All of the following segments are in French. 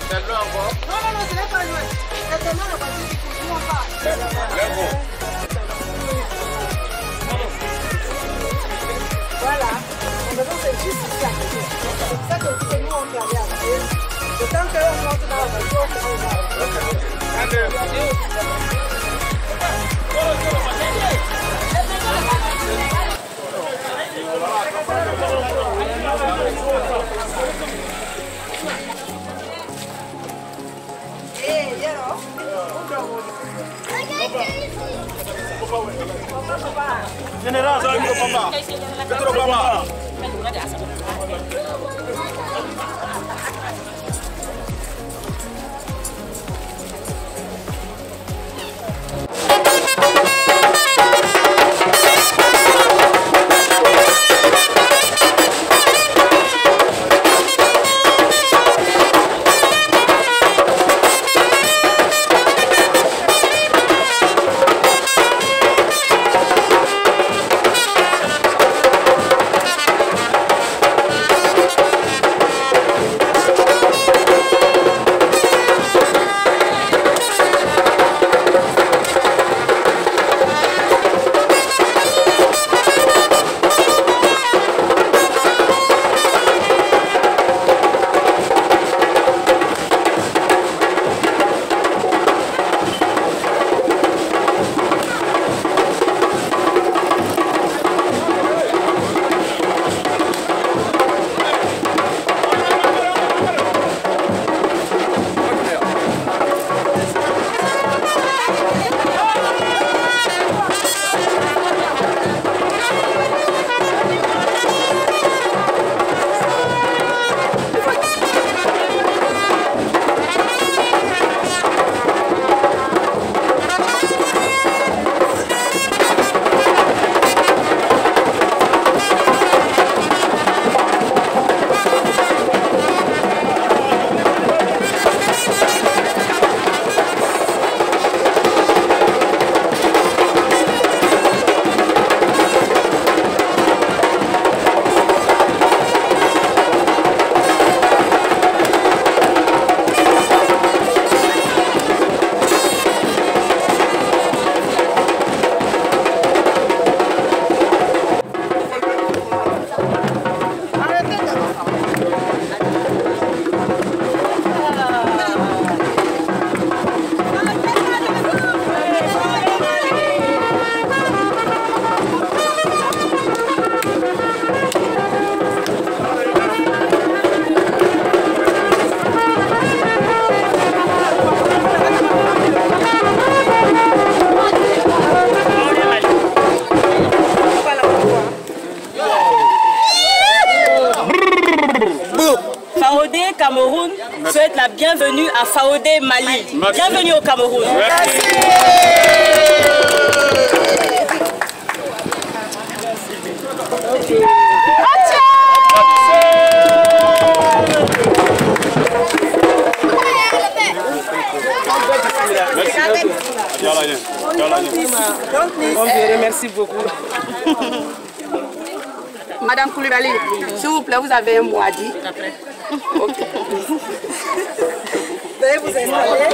C'est loin encore. Non, non, non, ce n'est pas loin. C'est tellement la voiture qui faut nous en parle. Voilà. On devant c'est juste ici à côté. C'est pour ça que nous on peut aller à pied. Le temps qu'on monte dans la voiture, on va. Général, ça va mieux, papa. C'est trop, papa. Cameroun souhaite la bienvenue à Faodé Mali. Merci. Bienvenue au Cameroun. Merci. Merci beaucoup. Madame Koulibaly, s'il vous plaît, vous avez un mot à dire. Ok. Veuillez vous installer.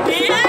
Yeah.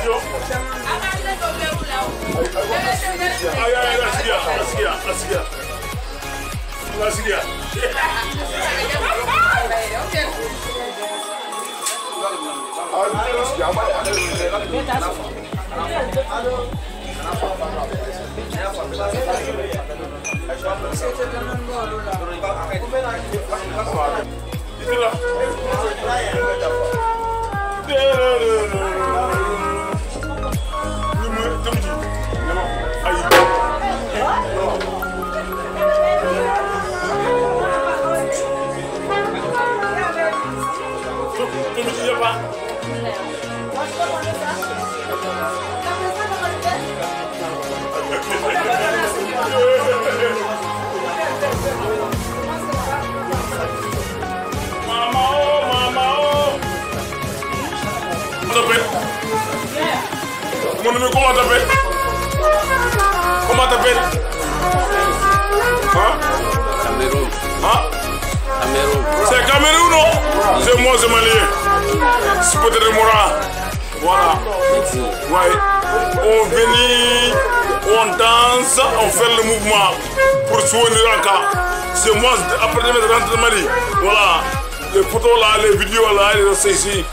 Attention. Mon ami, comment t'appelles? Comment t'appelles? Hein? Cameroun. Hein? Cameroun. C'est Cameroun, non? C'est moi, c'est malien. C'est peut-être Mora. Voilà. Ouais. On vient, on danse, on fait le mouvement pour soigner la cas. C'est moi, après de rentrer de Mali. Voilà. Les photos là, les vidéos là, c'est ici.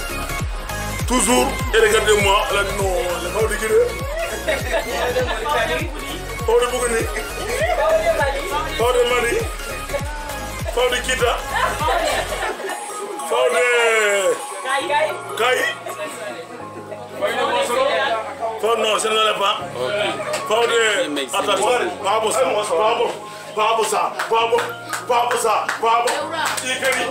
Toujours, et regardez-moi, là, non, les gens de Guinée. Pas de Bougani. Pas de Mali. Pas de Kita. Pas de Kai. Pas non, ça n'en est pas. Pas de. Attention, pas pour ça. Pas pour ça. Pas pour ça. Ikari.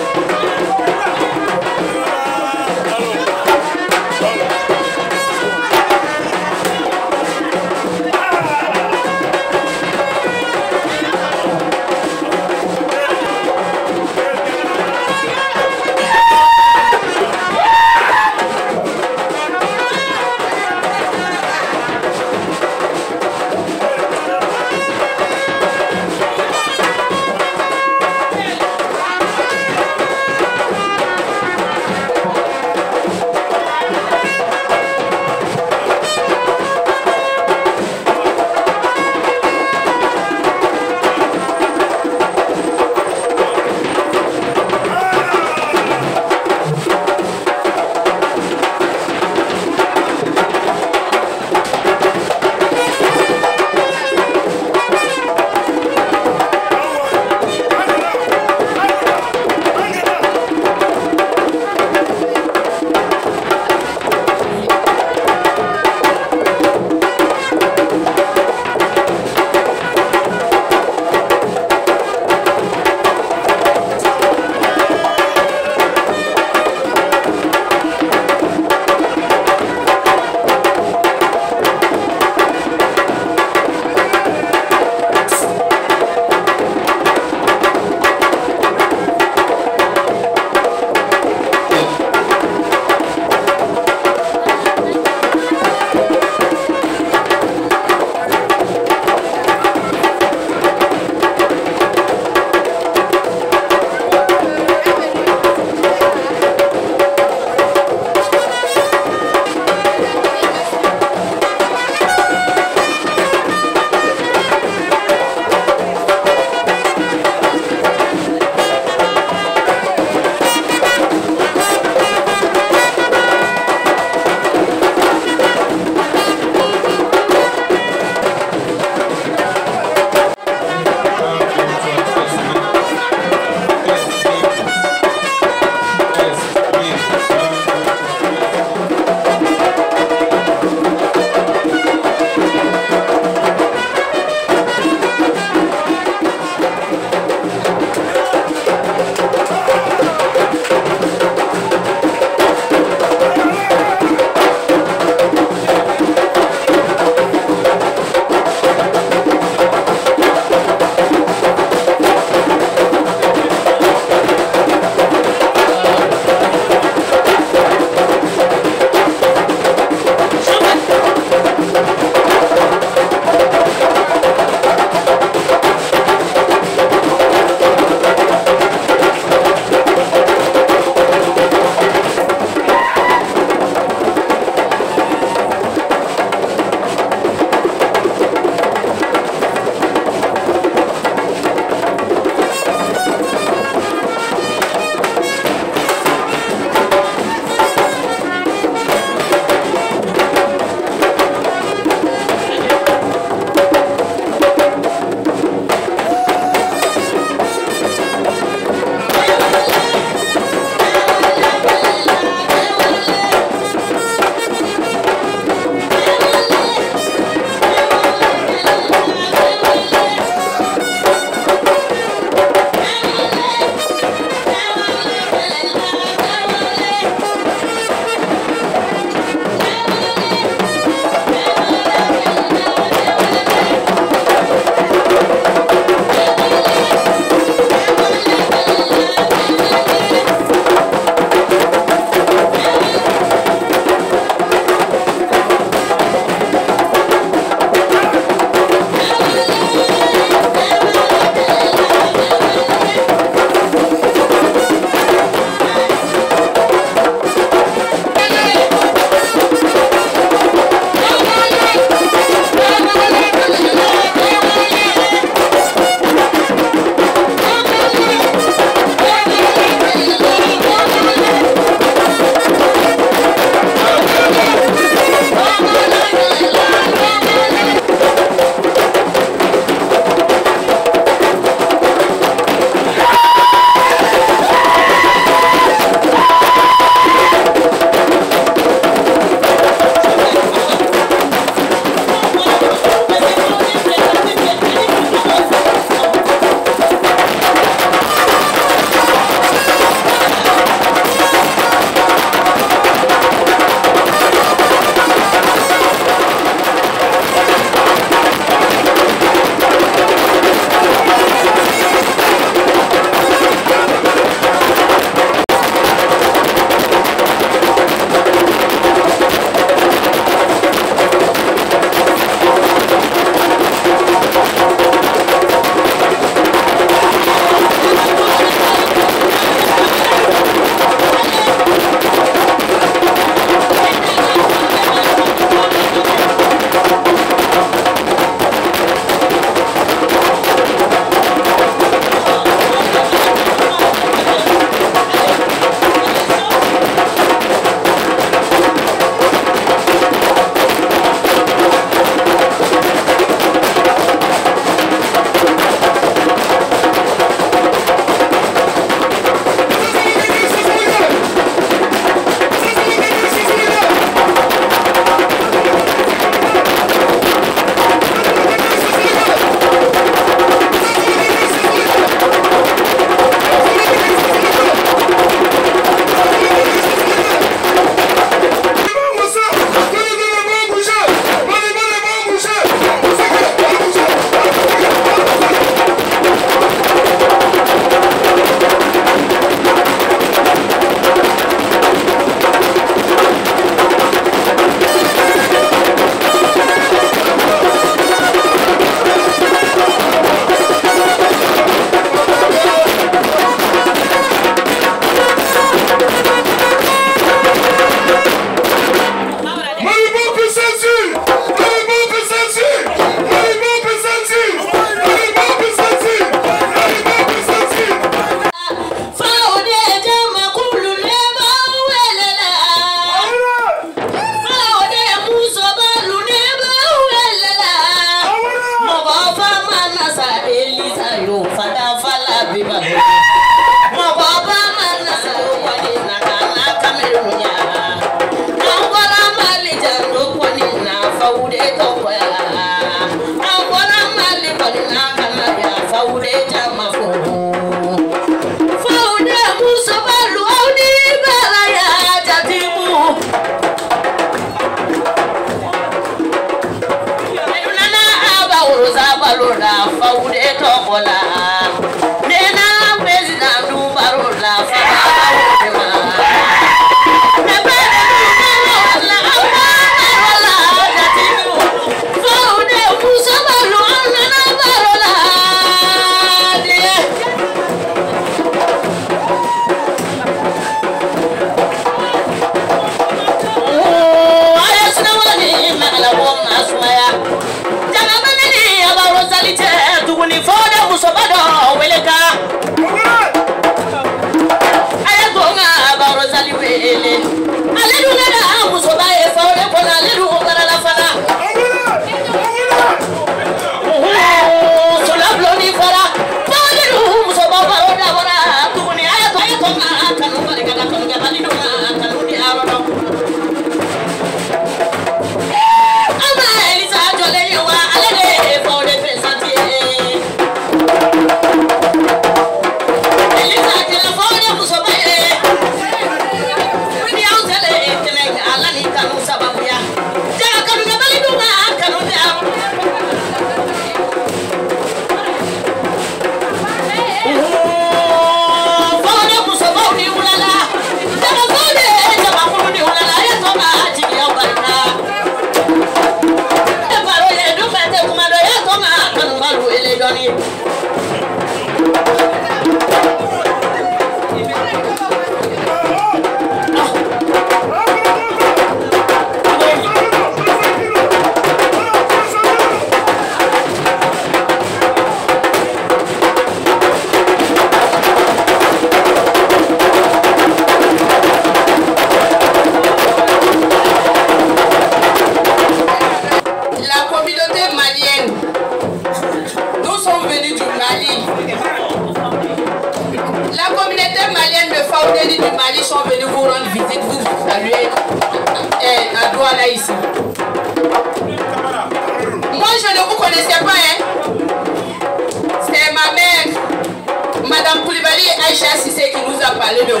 parler de vous.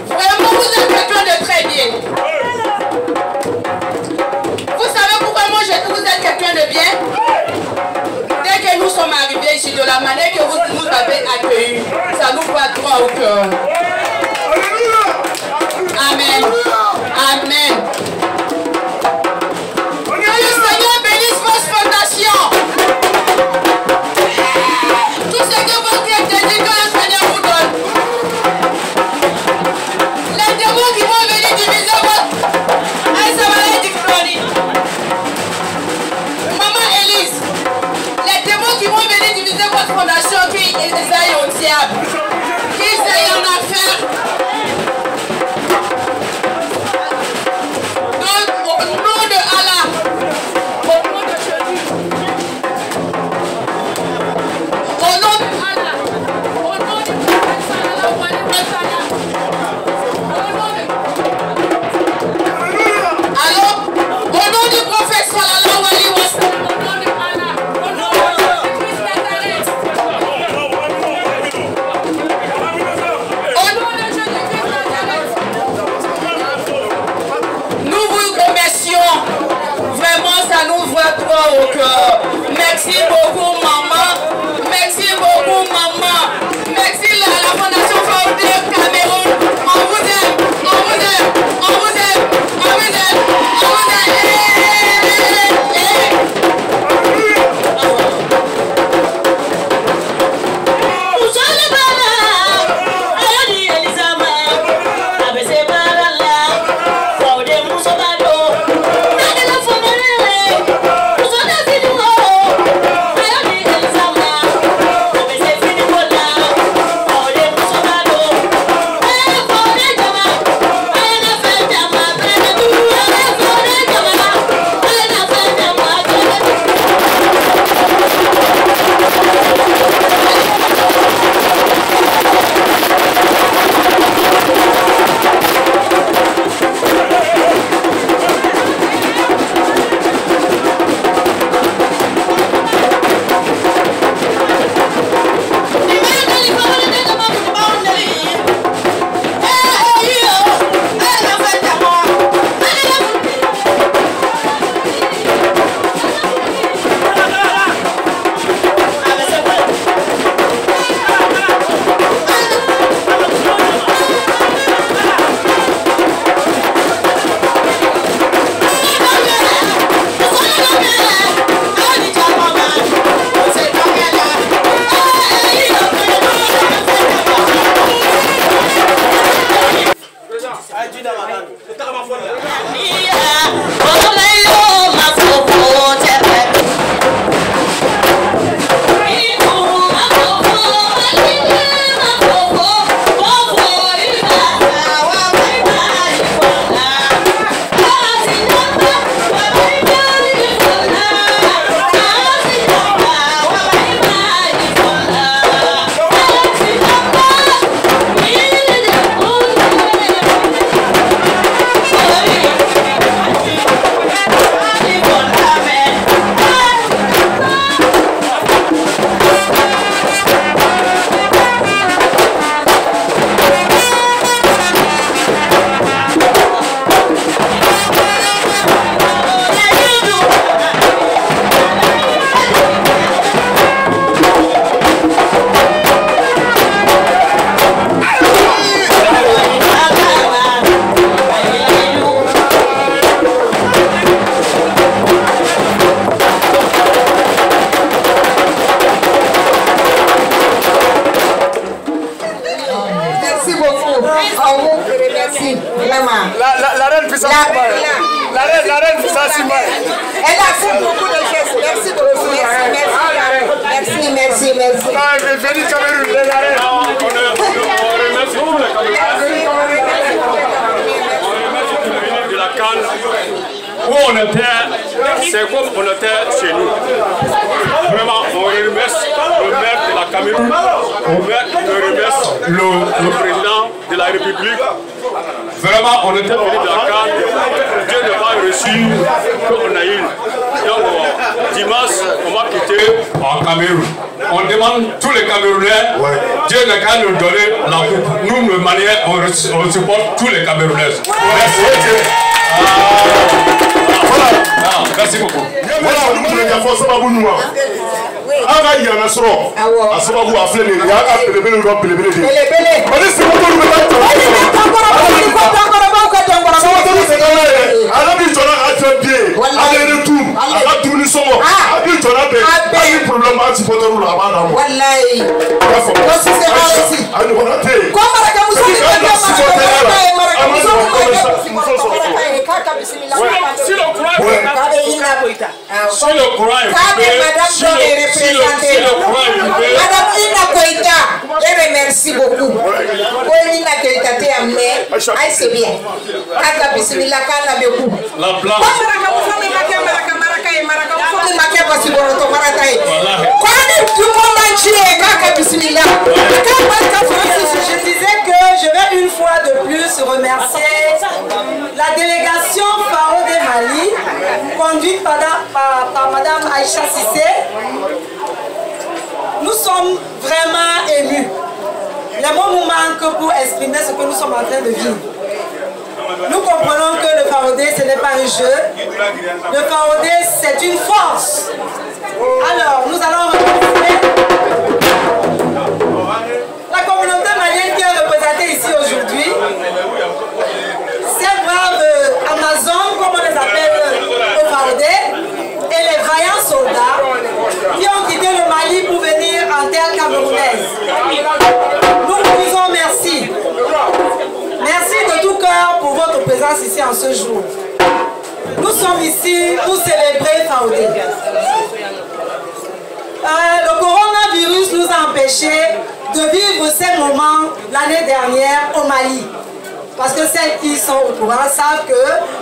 Vraiment, vous êtes quelqu'un de très bien. Vous savez pourquoi moi je dis que vous êtes quelqu'un de bien? Dès que nous sommes arrivés ici, de la manière que vous nous avez accueillis, ça nous va droit au cœur. Amen. Amen. Que le Seigneur bénisse votre fondation. Tout ce que votre Dieu te dit, que le Seigneur vous donne. Les démons qui vont venir diviser votre... Maman Élise, les démons qui vont venir diviser votre fondation, qu'ils aillent au diable, qu'ils aillent en affaire. Donc, au nom de Allah, au nom de Jésus, au nom de Allah, au nom de prophète sallallahu alayhi wa sallam, au nom du prophète sallallahu alayhi wa sallam, au nom de Allah, au nom de Christ Nazareth, au nom de Jésus-Christ Nazareth, nous vous remercions. Vraiment, ça nous voit droit au cœur. Merci beaucoup, maman. Merci beaucoup, maman. Merci à la Fondation Faoudé Cameroun. On vous aime, on vous aime, on vous aime, on vous aime, on vous aime. La reine Fissa Simba. Elle a fait beaucoup de gestes. Merci beaucoup. Merci. Venez Cameroun, la reine. On remercie tous les Camerounais. De la Cannes, où on était, c'est comme on était chez nous. Vraiment, on remercie le maire de la Cameroun, on remercie le président de la République. Vraiment, on était venu de la Cannes, Dieu n'a pas reçu qu'on a eu. Donc, dimanche, on va quitter. été en Cameroun. On demande tous les Camerounais, Dieu n'a qu'à nous donner la coupe. Nous, le Maliens, on supporte tous les Camerounais. Merci. Merci beaucoup. Voilà, nous pouvons dire que c'est un bon Aga yana soro asababu aflene ya apelebele ndo apelebele de ale se moto lu beta ala bi jona atendie ale retum ala tuni somo abi jona be ali problème anti potoru la bana mo wallahi ko si se ba si ani wona te ko mara ka muso ni Madame Ina Koïta, je remercie beaucoup. Ina Koïta te amené, aïe c'est bien. Aka bismillah kana beku. La blanche. Je disais que je vais une fois de plus remercier la délégation Faodé Mali, conduite par Madame Aïcha Sissé. Nous sommes vraiment émus. Les mots nous manquent pour exprimer ce que nous sommes en train de vivre. Nous comprenons que le Faodé, ce n'est pas un jeu. Le Faodé, c'est une force. Alors, nous allons remercier la communauté malienne qui est représentée ici aujourd'hui. Ces braves Amazones, comme on les appelle au Faodé, et les vaillants soldats qui ont quitté le Mali pour venir en terre camerounaise. Nous vous disons merci. Merci de tout cœur pour votre présence ici en ce jour. Nous sommes ici pour célébrer Faodé. Le coronavirus nous a empêchés de vivre ces moments l'année dernière au Mali. Parce que celles qui sont au courant savent que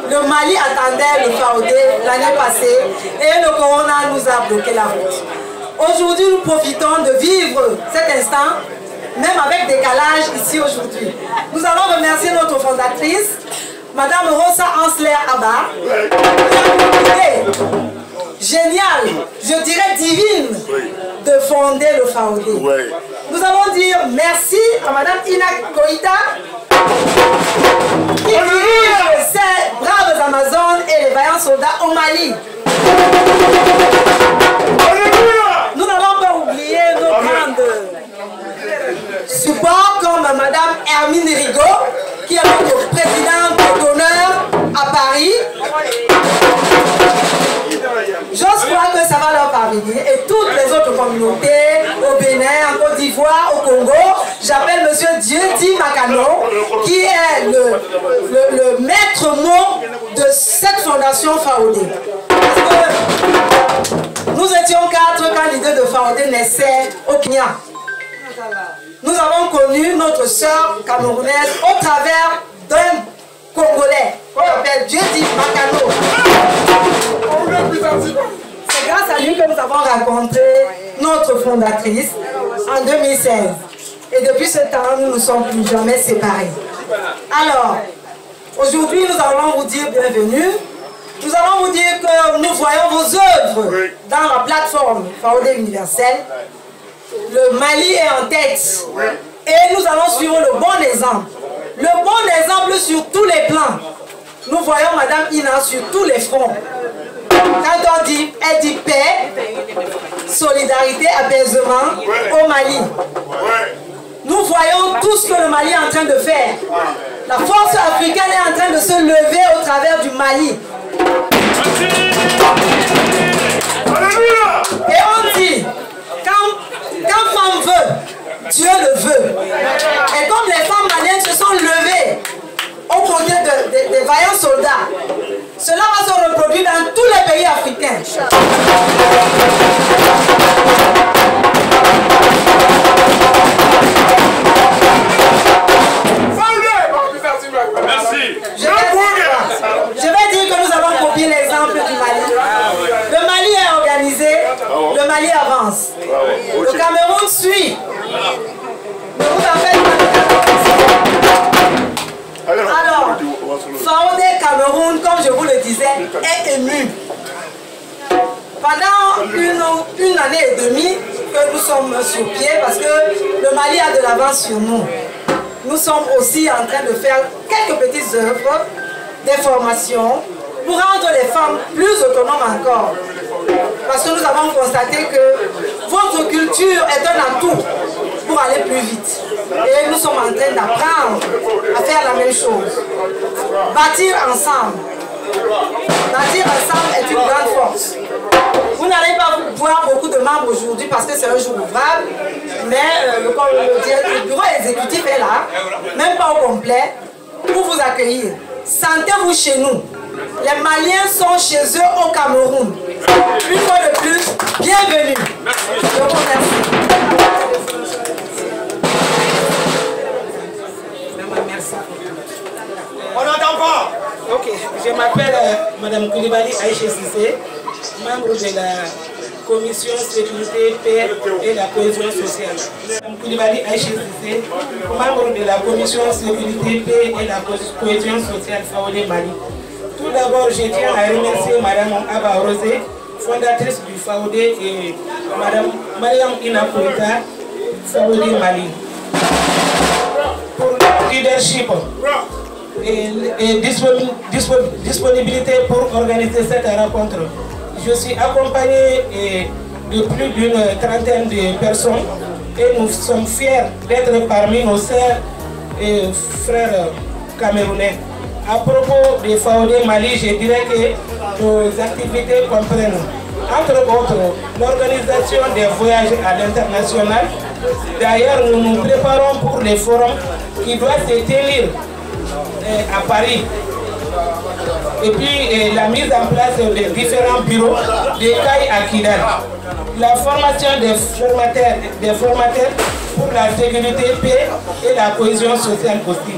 le Mali attendait le Faodé l'année passée et le corona nous a bloqué la route. Aujourd'hui, nous profitons de vivre cet instant, même avec décalage ici aujourd'hui. Nous allons remercier notre fondatrice, Madame Rosa Ansler Abba, qui a eu l'idée géniale, je dirais divine, de fonder le Faodé. Nous allons dire merci à Madame Ina Koïta, qui dirige ces braves Amazones et les vaillants soldats au Mali. Nous n'allons pas oublier nos grandes supports comme Madame Hermine Rigaud, qui est notre présidente d'honneur à Paris. J'ose croire que ça va leur parvenir. Et toutes les autres communautés, au Bénin, en Côte d'Ivoire, au Congo, j'appelle Monsieur Dieu-Dit Makano, qui est le maître mot de cette fondation Faodé. Parce que nous étions 4 quand l'idée de Faodé naissait au Kenya. Nous avons connu notre sœur camerounaise au travers d'un Congolais qu'on appelle Dieu-Dit Makano. C'est grâce à lui que nous avons rencontré notre fondatrice en 2016. Et depuis ce temps, nous ne sommes plus jamais séparés. Alors, aujourd'hui, nous allons vous dire bienvenue. Nous allons vous dire que nous voyons vos œuvres dans la plateforme Faodé Universelle. Le Mali est en tête. Et nous allons suivre le bon exemple. Le bon exemple sur tous les plans. Nous voyons Madame Ina sur tous les fronts. Quand on dit, elle dit paix, solidarité, apaisement au Mali. Nous voyons tout ce que le Mali est en train de faire. La force africaine est en train de se lever au travers du Mali. Et on dit, quand femme veut, Dieu le veut. Et comme les femmes maliennes se sont levées au côté des vaillants soldats, cela va se reproduire dans tous les pays africains. Merci. Je vais dire que nous avons copié l'exemple du Mali. Le Mali est organisé, le Mali avance. Le Cameroun suit. Alors, Faodé Cameroun, comme je vous le disais, est ému. Pendant une 1 année et demie que nous sommes sur pied parce que le Mali a de l'avance sur nous. Nous sommes aussi en train de faire quelques petites œuvres, des formations, pour rendre les femmes plus autonomes encore. Parce que nous avons constaté que votre culture est un atout pour aller plus vite. Et nous sommes en train d'apprendre à faire la même chose. Bâtir ensemble. Bâtir ensemble est une grande force. Vous n'allez pas voir beaucoup de membres aujourd'hui parce que c'est un jour ouvrable, mais le bureau exécutif est là, même pas au complet, pour vous accueillir. Sentez-vous chez nous. Les Maliens sont chez eux au Cameroun. Une fois de plus, bienvenue. Je vous remercie. Merci. On n'entend pas. Ok, je m'appelle Mme Koulibaly Aïché Sissé, membre de la Commission Sécurité, Paix et la Cohésion Sociale. Mme Koulibaly Aïché Sissé, membre de la Commission Sécurité, Paix et la Cohésion Sociale Faodé Mali. Tout d'abord, je tiens à remercier Mme Abba Rosé, fondatrice du Faodé, et Mme Mariam Inakoita, Faodé Mali, pour le leadership et disponibilité pour organiser cette rencontre. Je suis accompagné de plus d'une trentaine de personnes et nous sommes fiers d'être parmi nos sœurs et frères camerounais. À propos des Faodé Mali, je dirais que nos activités comprennent, entre autres, l'organisation des voyages à l'international. D'ailleurs, nous nous préparons pour les forums qui doivent se tenir à Paris. Et puis la mise en place des différents bureaux des CAI à Kidal. La formation des formateurs pour la sécurité, paix et la cohésion sociale aussi.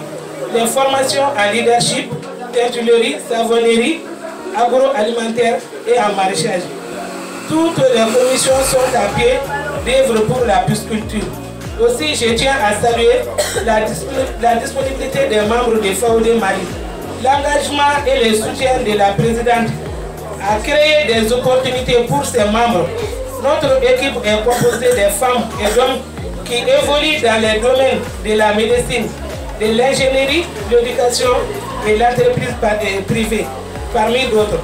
Les formations en leadership, teintulerie, savonnerie, agroalimentaire et en maraîchage. Toutes les commissions sont à pied d'œuvre pour la pisciculture. Aussi, je tiens à saluer la disponibilité des membres des Faodé Mali. L'engagement et le soutien de la présidente a créé des opportunités pour ses membres. Notre équipe est composée de femmes et d'hommes qui évoluent dans les domaines de la médecine, de l'ingénierie, de l'éducation et l'entreprise privée, parmi d'autres.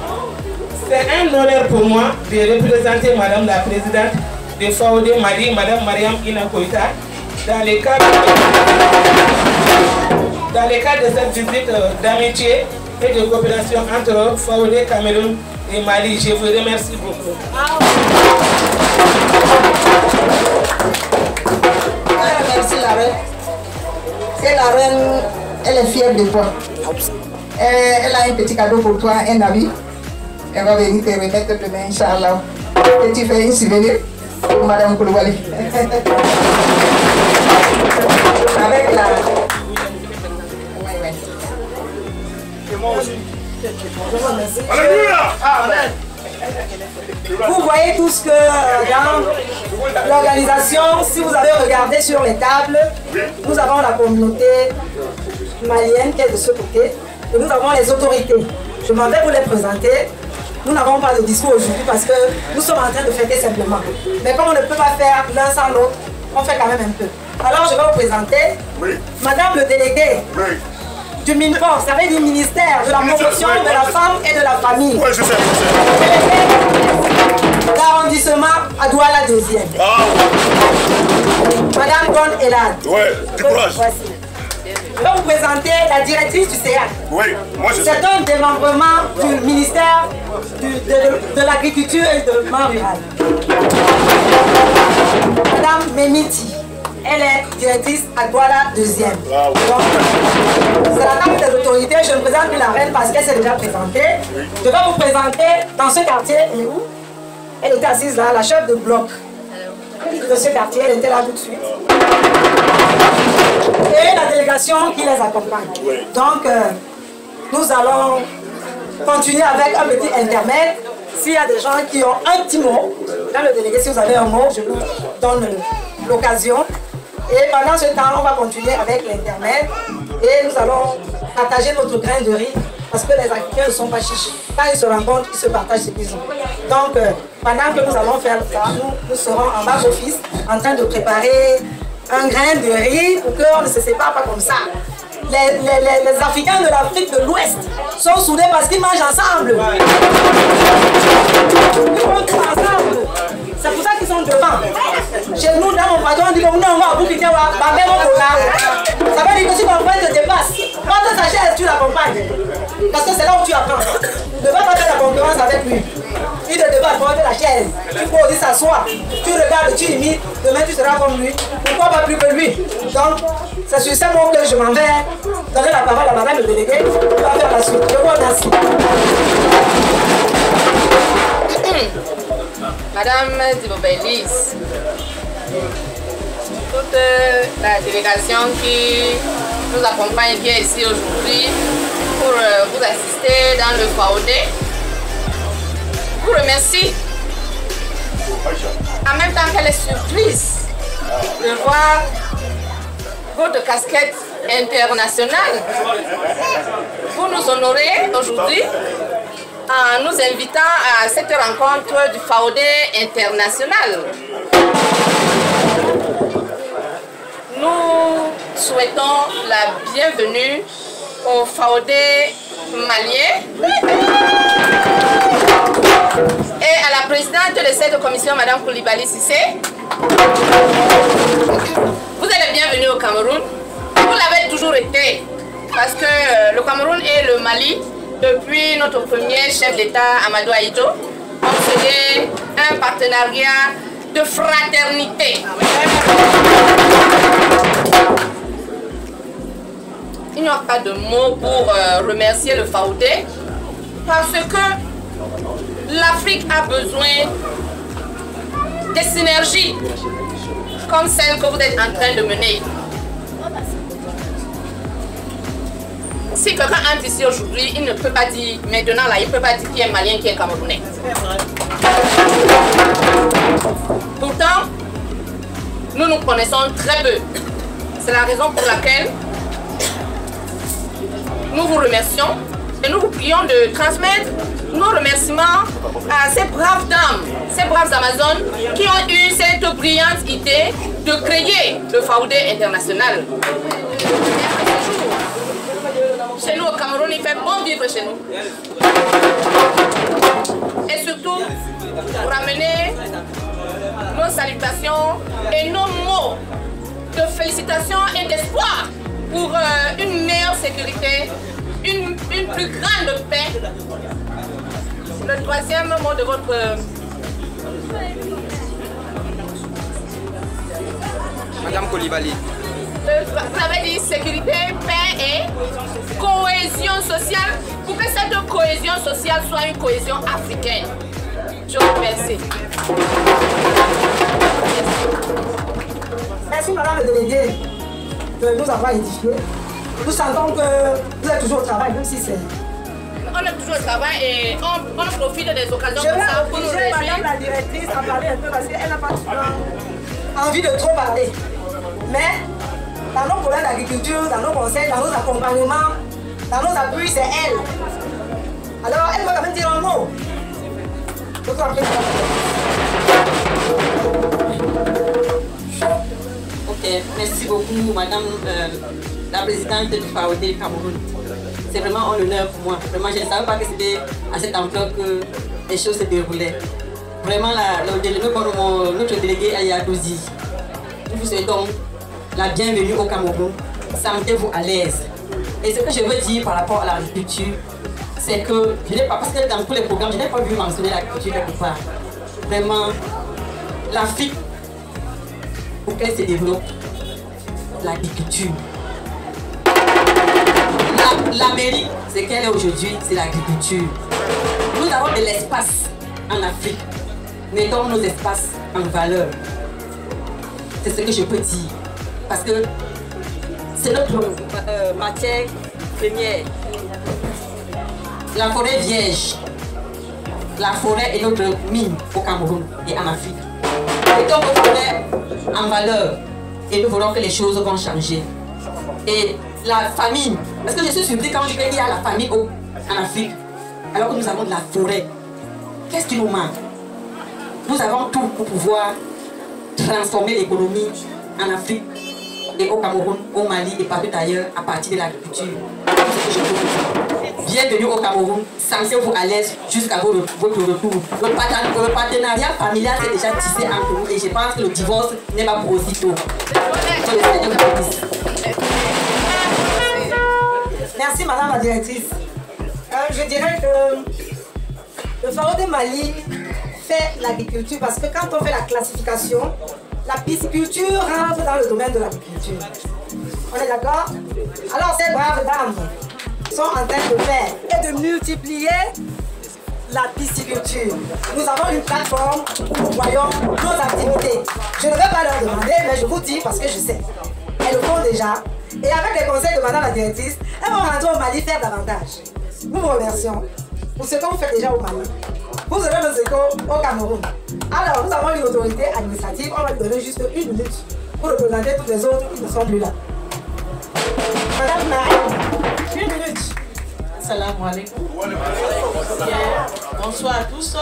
C'est un honneur pour moi de représenter Madame la Présidente de Faodé Mali, Madame Mariam Inakoita, dans le cadre de cette visite d'amitié et de coopération entre Faodé, Cameroun et Mali. Je vous remercie beaucoup. Merci la reine. Et la reine, elle est fière de toi. Elle a un petit cadeau pour toi, un habit. Elle va venir te remettre demain, Inch'Allah. Et tu fais une souvenir pour Madame Koulibaly. Avec la... Vous voyez tous que dans l'organisation, si vous avez regardé sur les tables, nous avons la communauté malienne qui est de ce côté et nous avons les autorités. Je m'en vais vous les présenter. Nous n'avons pas de discours aujourd'hui parce que nous sommes en train de fêter simplement. Mais comme on ne peut pas faire l'un sans l'autre, on fait quand même un peu. Alors je vais vous présenter Madame le délégué du MINPOR, ça veut dire ministère de la promotion de la femme et de la famille. Oui, je sais. L'arrondissement à Douala 2e. Madame Gon Elad. Oui, du courage. Je vais vous présenter la directrice du CA. Oui, moi je sais. C'est un démembrement du ministère de l'Agriculture et du développement rural. Madame Memiti. Elle est directrice à Douala 2e. C'est la table des autorités. Je ne présente plus la reine parce qu'elle s'est déjà présentée. Je vais vous présenter dans ce quartier. Elle est où? Elle était assise là, la chef de bloc de ce quartier. Elle était là tout de suite. Et la délégation qui les accompagne. Donc, nous allons continuer avec un petit intermède. S'il y a des gens qui ont un petit mot, dans le délégué, si vous avez un mot, je vous donne l'occasion. Et pendant ce temps, on va continuer avec l'intermède et nous allons partager notre grain de riz parce que les Africains ne sont pas chiches. Quand ils se rencontrent, ils se partagent ce qu'ils ont. Donc, pendant que nous allons faire ça, nous serons en bas office en train de préparer un grain de riz pour qu'on ne se sépare pas comme ça. Les Africains de l'Afrique de l'Ouest sont soudés parce qu'ils mangent ensemble. Ils mangent ensemble. C'est pour ça qu'ils sont devant. Chez nous, dans mon patron, on dit que nous, on va à Boukité, on va à ça veut dire que si ton frère te dépasse, quand ta chaise, tu l'accompagnes. Parce que c'est là où tu apprends. Tu ne vas pas faire la concurrence avec lui. Il te débat pour la chaise. Tu peux aussi s'asseoir. Tu regardes, tu imites. Demain, tu seras comme lui. Pourquoi pas plus que lui? Donc, c'est sur ces mots que je m'en vais donner la parole à madame le délégué. On va faire la suite. Je vous remercie. Madame Dibobelise, toute la délégation qui nous accompagne qui est ici aujourd'hui pour vous assister dans le FAOD, vous remercie. En même temps qu'elle est surprise de voir votre casquette internationale. Vous nous honorez aujourd'hui en nous invitant à cette rencontre du FAOD international. Nous souhaitons la bienvenue au FAOD malien et à la présidente de cette commission, Madame Coulibaly Cissé. Vous êtes les bienvenus au Cameroun. Vous l'avez toujours été, parce que le Cameroun et le Mali, depuis notre premier chef d'État, Amadou Ahidjo, ont fait un partenariat de fraternité. Il n'y a pas de mots pour remercier le FAOD, parce que l'Afrique a besoin des synergies comme celle que vous êtes en train de mener. Si quelqu'un entre ici aujourd'hui, il ne peut pas dire, maintenant là, il ne peut pas dire qui est malien, qui est camerounais. Pourtant, nous nous connaissons très peu. C'est la raison pour laquelle nous vous remercions et nous vous prions de transmettre nos remerciements à ces braves dames, ces braves Amazones qui ont eu cette brillante idée de créer le FAOD international. Chez nous au Cameroun, il fait bon vivre chez nous. Et surtout, pour ramener nos salutations et nos mots de félicitations et d'espoir pour une meilleure sécurité, une plus grande paix. Le troisième mot de votre... Madame Coulibaly. Vous avez dit sécurité, paix et cohésion sociale. Pour que cette cohésion sociale soit une cohésion africaine. Je vous remercie. Merci madame le délégué de nous avoir édifiés. Nous sentons que vous êtes toujours au travail, même si c'est... On est toujours au travail et on profite des occasions comme ça pour nous réjouir. Madame la directrice à parler un peu parce qu'elle n'a pas envie de trop parler. Mais dans nos problèmes d'agriculture, dans nos conseils, dans nos accompagnements, dans nos appuis, c'est elle. Alors elle doit quand même dire un mot. Ok, merci beaucoup Madame la présidente du FAOD Cameroun. C'est vraiment un honneur pour moi. Vraiment, je ne savais pas que c'était à cette ampleur que les choses se déroulaient. Vraiment, notre délégué Ayadouzi, nous vous souhaitons la bienvenue au Cameroun. Sentez-vous à l'aise. Et ce que je veux dire par rapport à l'agriculture, c'est que je n'ai pas, parce que dans tous les programmes, je n'ai pas vu mentionner l'agriculture quelque part. Vraiment, l'Afrique, pour qu'elle se développe, l'agriculture. L'Amérique, c'est qu'elle est aujourd'hui, c'est l'agriculture. Nous avons de l'espace en Afrique. Mettons nos espaces en valeur. C'est ce que je peux dire. Parce que c'est notre matière première. La forêt vierge. La forêt est notre mine au Cameroun et en Afrique. Mettons nos forêts en valeur et nous verrons que les choses vont changer. Et la famine, parce que je suis surpris quand je dis qu'il y a la famine en Afrique, alors que nous avons de la forêt. Qu'est-ce qui nous manque? Nous avons tout pour pouvoir transformer l'économie en Afrique et au Cameroun, au Mali et partout ailleurs à partir de l'agriculture. Bienvenue au Cameroun, sentez-vous à l'aise jusqu'à votre retour. Le partenariat familial est déjà tissé entre nous et je pense que le divorce n'est pas pour aussitôt. Merci Madame la directrice. Je dirais que le FAOD Mali fait l'agriculture parce que quand on fait la classification, la pisciculture rentre dans le domaine de l'agriculture. On est d'accord? Alors ces braves dames sont en train de faire et de multiplier la pisciculture. Nous avons une plateforme où nous voyons nos activités. Je ne vais pas leur demander, mais je vous dis parce que je sais. Elles le font déjà. Et avec les conseils de Madame la directrice, elles vont rentrer au Mali faire davantage. Nous vous remercions pour ce que vous faites déjà au Mali. Vous aurez nos échos au Cameroun. Alors, nous avons une autorité administrative. On va lui donner juste 1 minute pour représenter tous les autres qui ne sont plus là. Madame Marie, 1 minute. Salam alaikum. Bonsoir à tous.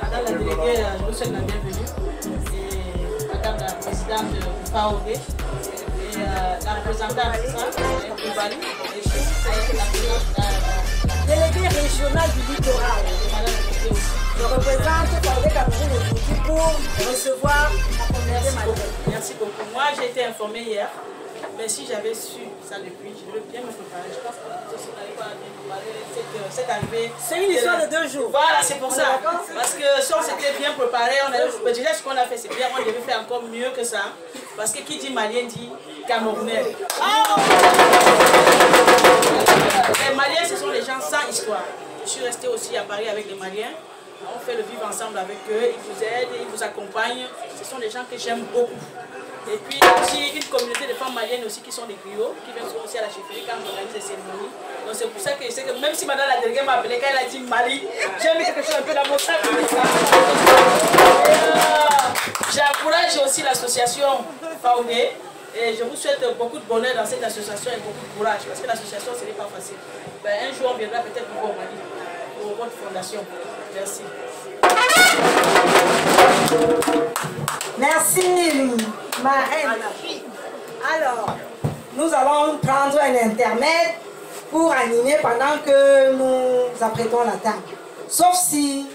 Madame la déléguée, je vous souhaite la bienvenue. Et Madame la présidente du FAOD et la représentante du Bali. Déléguée régionale du littoral. Je représente FAOD Cameroun aujourd'hui pour recevoir la communauté malienne. Merci beaucoup. Moi, j'ai été informée hier. Mais si j'avais su ça depuis, je devais bien me préparer. Je pense que vous n'avez pas bien préparé cette arrivée. C'est une histoire de 2 jours. Voilà, c'est pour ça. Parce que si on s'était bien préparé, on avait, déjà ce qu'on a fait, c'est bien, on devait faire encore mieux que ça. Parce que qui dit malien dit camerounais. Les Maliens, ce sont les gens sans histoire. Je suis restée aussi à Paris avec les Maliens. On fait le vivre ensemble avec eux, ils vous aident, ils vous accompagnent. Ce sont des gens que j'aime beaucoup. Et puis aussi une communauté de femmes maliennes aussi qui sont des griots, qui viennent aussi à la chefferie quand on organise des cérémonies. Donc c'est pour ça que je sais que même si madame la déléguée m'a appelé quand elle a dit Mali, j'ai mis quelque chose un peu dans mon sac. J'encourage aussi l'association FAOD et je vous souhaite beaucoup de bonheur dans cette association et beaucoup de courage parce que l'association ce n'est pas facile. Ben, un jour on viendra peut-être vous voir au Mali pour votre fondation. Merci. Merci, ma reine. Alors, nous allons prendre un intermède pour animer pendant que nous apprêtons la table. Sauf si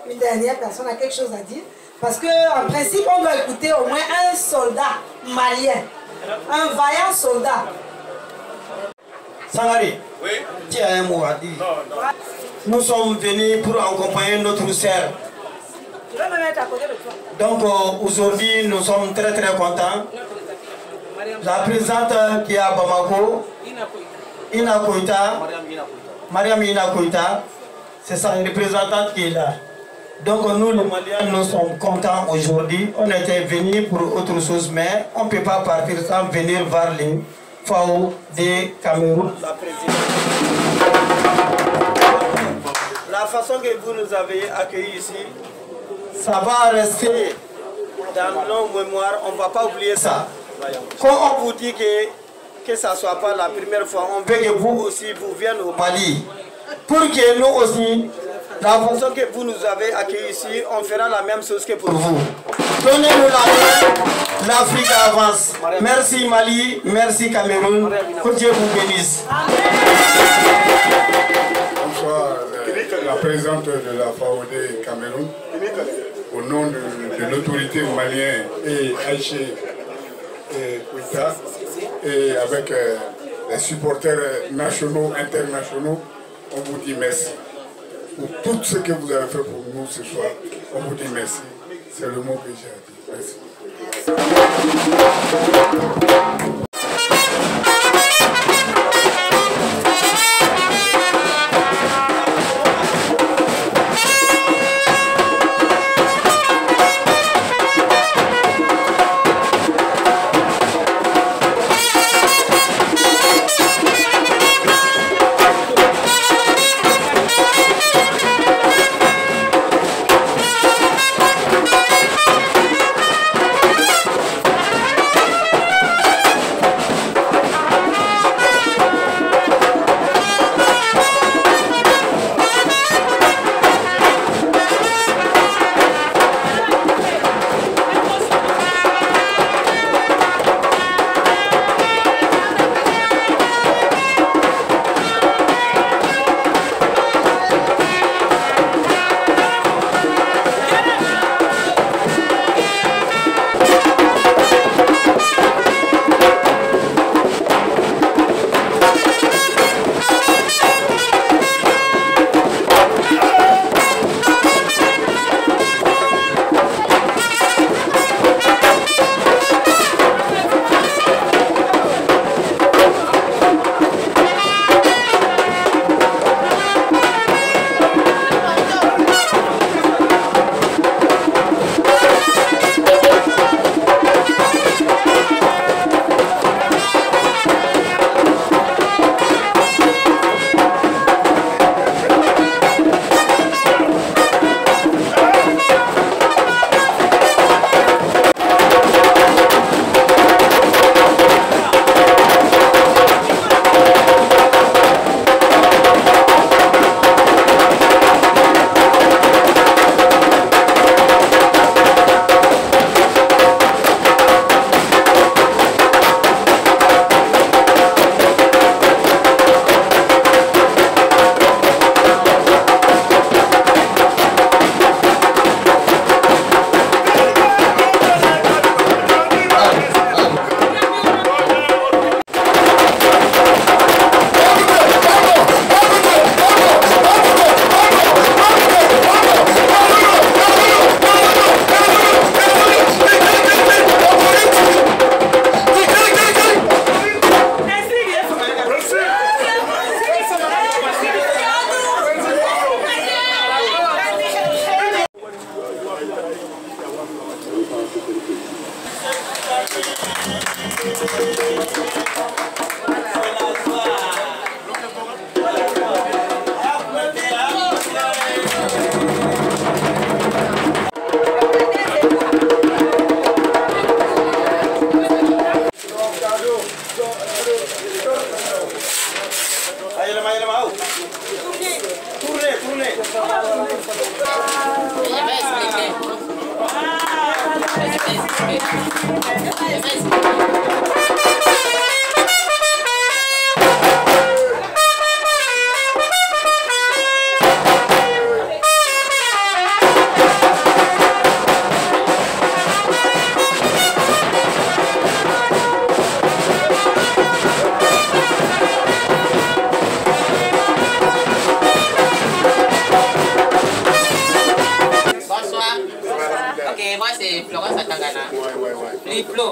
une dernière personne a quelque chose à dire. Parce qu'en principe, on doit écouter au moins un soldat malien. Un vaillant soldat. Sangari, Oui. tu as un mot à dire. Nous sommes venus pour accompagner notre sœur. Je vais me mettre à côté de toi. Donc aujourd'hui, nous sommes très contents. La présidente qui est à Bamako, Ina Koïta, Mariam Ina Koïta, c'est sa représentante qui est là. Donc nous, les Maliens, nous sommes contents aujourd'hui. On était venus pour autre chose, mais on ne peut pas partir sans venir voir les FAO de Cameroun. La façon que vous nous avez accueillis ici, ça va rester dans nos mémoires, on ne va pas oublier ça. Quand on vous dit que ça ne soit pas la première fois, on veut que vous aussi vous veniez au Mali. Pour que nous aussi, la façon que vous nous avez accueillis ici, on fera la même chose que pour vous. Donnez-nous la main, l'Afrique avance. Merci Mali, merci Cameroun, que Dieu vous bénisse. Bonsoir, la présidente de la FAOD Cameroun, au nom de l'autorité malienne et Aïché Koïta, et avec les supporters nationaux, internationaux, on vous dit merci. Pour tout ce que vous avez fait pour nous ce soir, on vous dit merci. C'est le mot que j'ai à dire. Merci.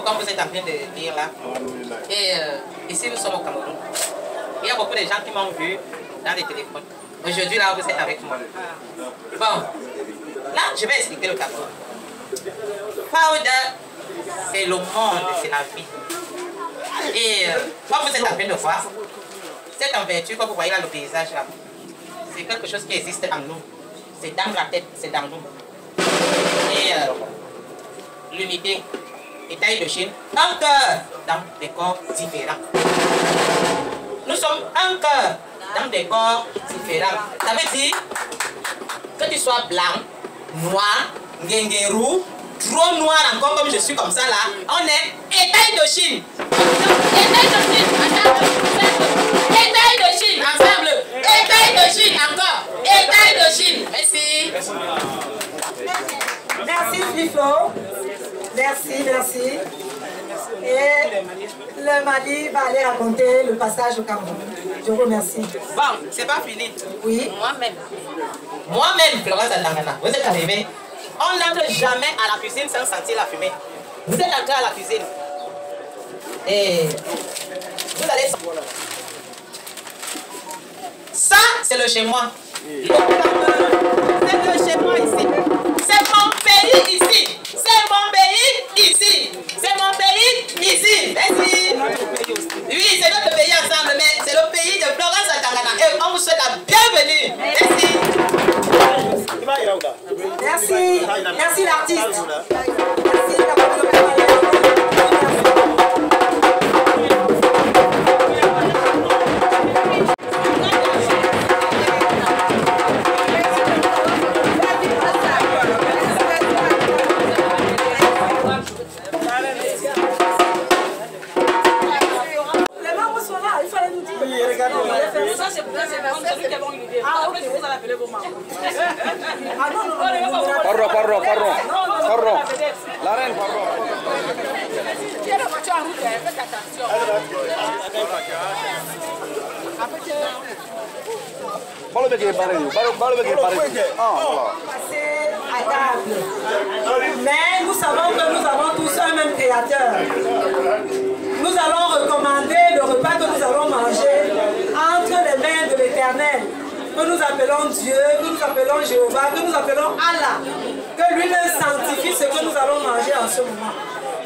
Comme vous êtes en train de dire là. Et ici, nous sommes au Cameroun. Il y a beaucoup de gens qui m'ont vu dans les téléphones. Aujourd'hui, là, vous êtes avec moi. Bon, là, je vais expliquer le Cameroun. Fauda, c'est le monde, c'est la vie. Et comme vous êtes en train de voir, cette envergure que vous voyez là, le paysage là, c'est quelque chose qui existe en nous. C'est dans la tête, c'est dans nous. Et l'unité et taille de Chine, un cœur dans des corps différents. Nous sommes un cœur dans des corps différents. Ça veut dire que tu sois blanc, noir, guinguerou, trop noir encore comme je suis comme ça là, on est étail de Chine. Étail de Chine, étail de Chine, ensemble. Étail de Chine, encore. Étail de Chine. Merci. Merci Fliflo. Merci, merci. Et le Mali va aller raconter le passage au Cameroun. Je vous remercie. Bon, c'est pas fini. Oui. Moi-même, Florence Adangana, vous êtes arrivé. On n'entre jamais à la cuisine sans sentir la fumée. Vous êtes entré à la cuisine. Et vous allez... Ça, c'est le chez moi. C'est le chez moi ici. C'est mon pays ici. C'est mon pays ici. C'est mon pays ici. Merci. Oui, c'est notre pays ensemble, mais c'est le pays de Florence Adangana. Et on vous souhaite la bienvenue. Merci. Merci. Merci l'artiste. Merci la Pardon. La reine, pardon. Mais nous savons que nous avons tous un même créateur. Nous allons recommander le repas que nous allons manger entre les mains de l'Éternel, que nous appelons Dieu, que nous appelons Jéhovah, que nous appelons Allah, que lui nous sanctifie ce que nous allons manger en ce moment.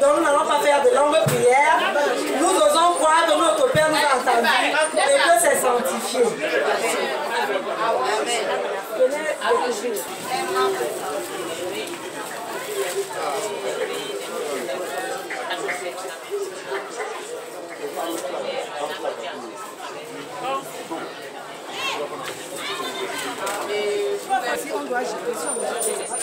Donc nous n'allons pas faire de longues prières, nous osons croire que notre Père nous a entendus et que c'est sanctifié. Si on doit gérer ça, on doit gérer ça.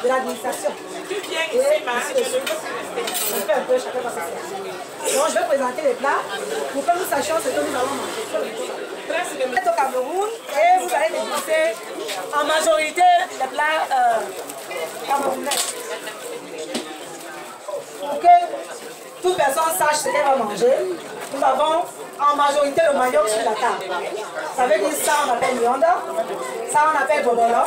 De l'administration. Tu viens ici, ma on fait un peu, chacun va s'asseoir. Donc je vais présenter les plats pour que nous sachions ce que nous allons manger. Vous êtes au Cameroun et vous allez déguster en majorité les plats camerounais. Pour que toute personne sache ce qu'elle va manger, nous avons en majorité le manioc sur la table. Ça veut dire ça on appelle Nyonda, ça on appelle Bobolo.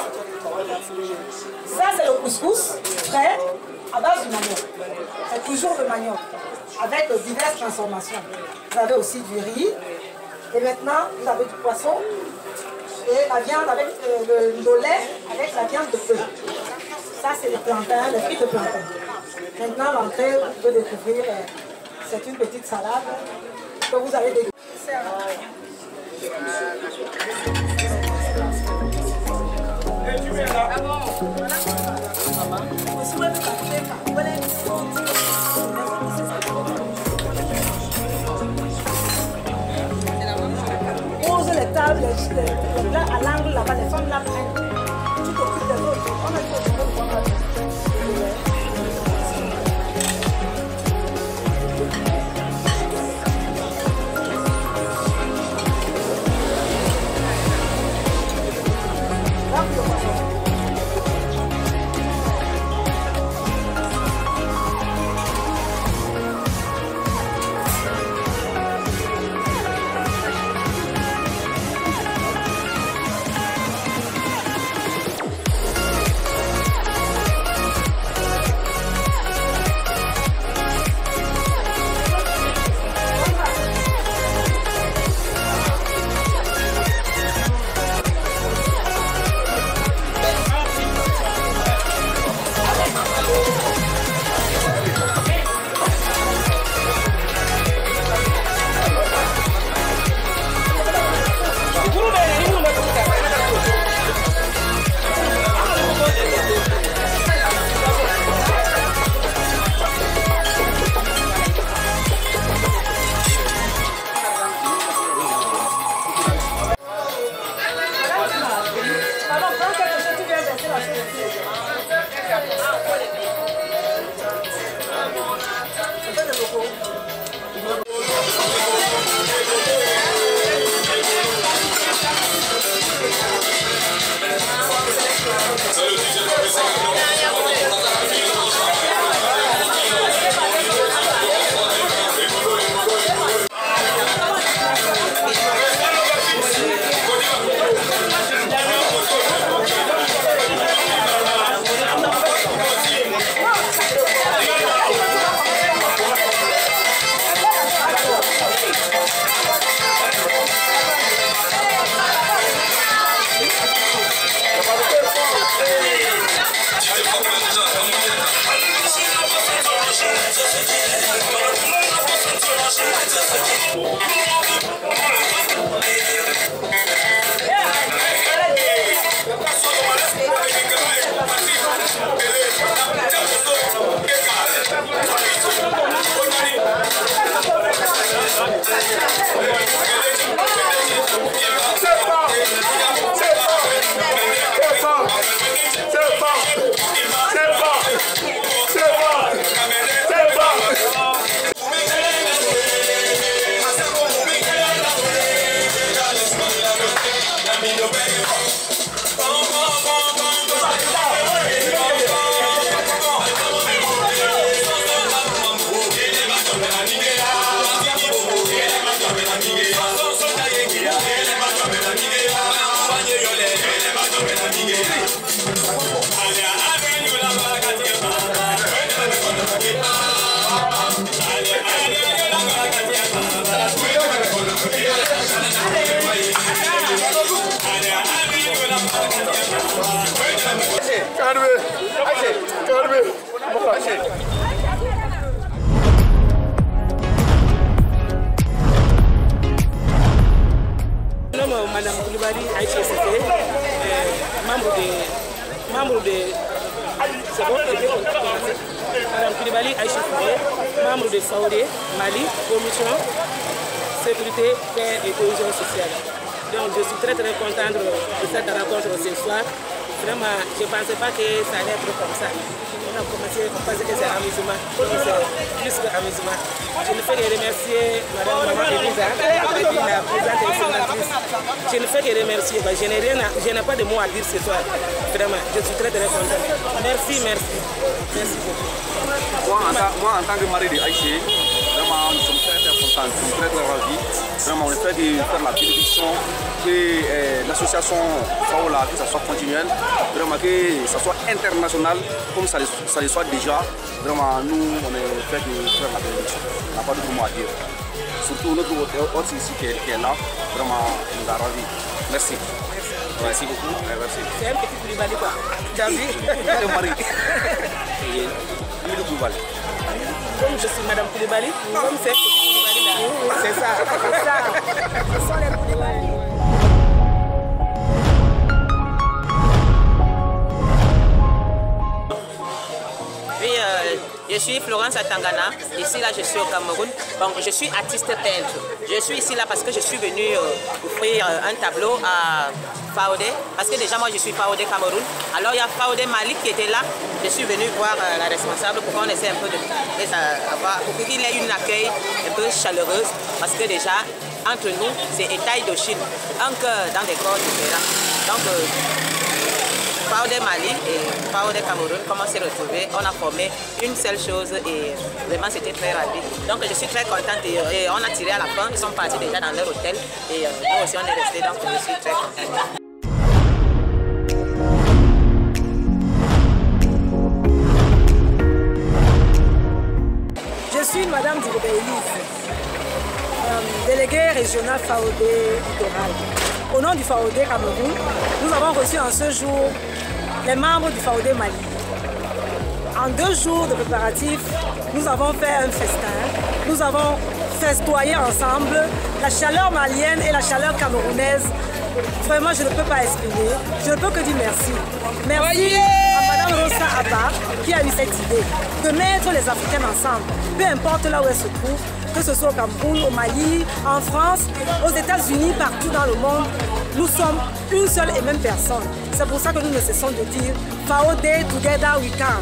Ça c'est le couscous frais à base du manioc. C'est toujours le manioc avec diverses transformations. Vous avez aussi du riz et maintenant vous avez du poisson et et la viande avec le lait avec la viande de bœuf. Ça, c'est le plantain, le fruit de plantain. Maintenant, l'entrée, vous pouvez découvrir, c'est une petite salade que vous allez découvrir. Pose les tables, les plats à l'angle là-bas, les femmes là prennent. Tu t'occupes des autres. On a fait Madame Koulibaly HCCT, membre de c'est bon, Madame Koulibaly HCCT, membre de FAOD Mali, commission sécurité, paix et cohésion sociale. Donc je suis très contente de cette rencontre ce soir. Vraiment, je ne pensais pas que ça allait être comme ça. On a commencé, on pensait que c'est amusement, donc c'est plus qu'amusement. Je ne fais que remercier Madame Elisa, la présidente et sénatrice. Je ne fais que remercier, je n'ai pas de mots à dire ce soir. Vraiment, je suis très content. Merci beaucoup. Moi, en tant que mari de Aïché, vraiment, nous sommes très contents, nous sommes très ravis. Vraiment, on essaie de faire la bénédiction que l'association Faola, que ça soit continuel, vraiment que ça soit international, comme ça le soit déjà. Vraiment, nous, on est fait de faire la bénédiction. On n'a pas de mots à dire. Surtout notre hôte ici qui est là, vraiment, nous a ravis. Merci. Merci beaucoup. Merci. C'est un petit Koulibaly quoi. Tu as vu? Le mari. Le Koulibaly. Comme je suis Madame Koulibaly, comme c'est un petit Koulibaly là. C'est ça. C'est ça. Ce sont les Koulibaly. Je suis Florence Atangana, ici là je suis au Cameroun. Bon, je suis artiste peintre. Je suis ici là parce que je suis venue offrir un tableau à Faodé, parce que déjà moi je suis Faodé Cameroun. Alors il y a Faodé Mali qui était là. Je suis venue voir la responsable pour qu'on essaie un peu de pour qu'il ait une accueil un peu chaleureuse, parce que déjà entre nous c'est État d'Ochine, un cœur dans des corps différents. Donc Faodé Mali et Faodé Cameroun, comment on s'est retrouvés, on a formé une seule chose et vraiment c'était très rapide. Donc je suis très contente et on a tiré à la fin, ils sont partis déjà dans leur hôtel et nous aussi on est restés, donc je suis très contente. Je suis Madame Dibélise, déléguée régionale Faodé littoral. Au nom du Faodé Cameroun, nous avons reçu en ce jour les membres du Faodé Mali. En 2 jours de préparatifs, nous avons fait un festin. Nous avons festoyé ensemble la chaleur malienne et la chaleur camerounaise. Vraiment, je ne peux pas exprimer. Je ne peux que dire merci. Merci à Madame Rosa Abba qui a eu cette idée de mettre les Africains ensemble, peu importe là où elles se trouvent, que ce soit au Cameroun, au Mali, en France, aux États-Unis, partout dans le monde. Nous sommes une seule et même personne. C'est pour ça que nous ne cessons de dire Faodé, together we can.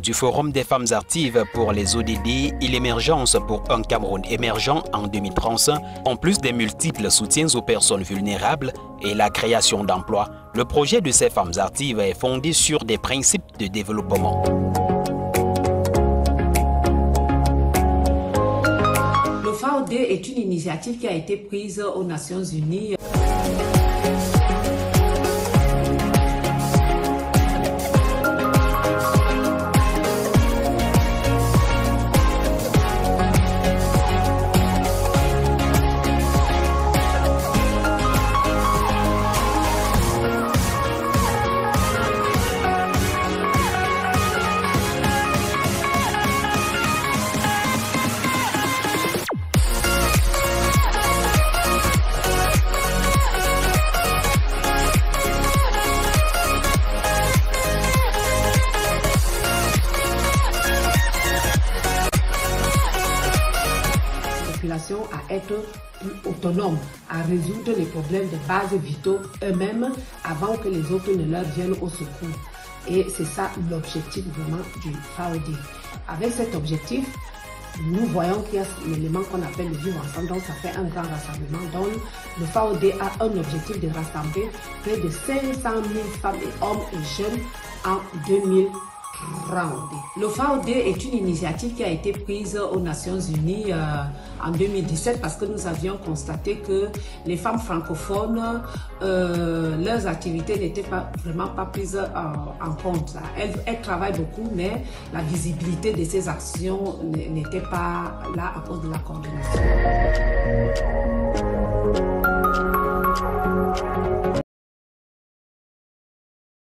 Du Forum des femmes actives pour les ODD et l'émergence pour un Cameroun émergent en 2030, en plus des multiples soutiens aux personnes vulnérables et la création d'emplois, le projet de ces femmes actives est fondé sur des principes de développement. Le FAOD est une initiative qui a été prise aux Nations Unies. À être plus autonomes, à résoudre les problèmes de base vitaux eux-mêmes avant que les autres ne leur viennent au secours. Et c'est ça l'objectif vraiment du FAOD. Avec cet objectif, nous voyons qu'il y a l'élément qu'on appelle le vivre ensemble, donc ça fait un grand rassemblement. Donc le FAOD a un objectif de rassembler près de 500 000 femmes et hommes et jeunes en 2030. Le FAOD est une initiative qui a été prise aux Nations Unies en 2017 parce que nous avions constaté que les femmes francophones, leurs activités n'étaient vraiment pas prises en compte. Elles travaillent beaucoup, mais la visibilité de ces actions n'était pas là à cause de la coordination.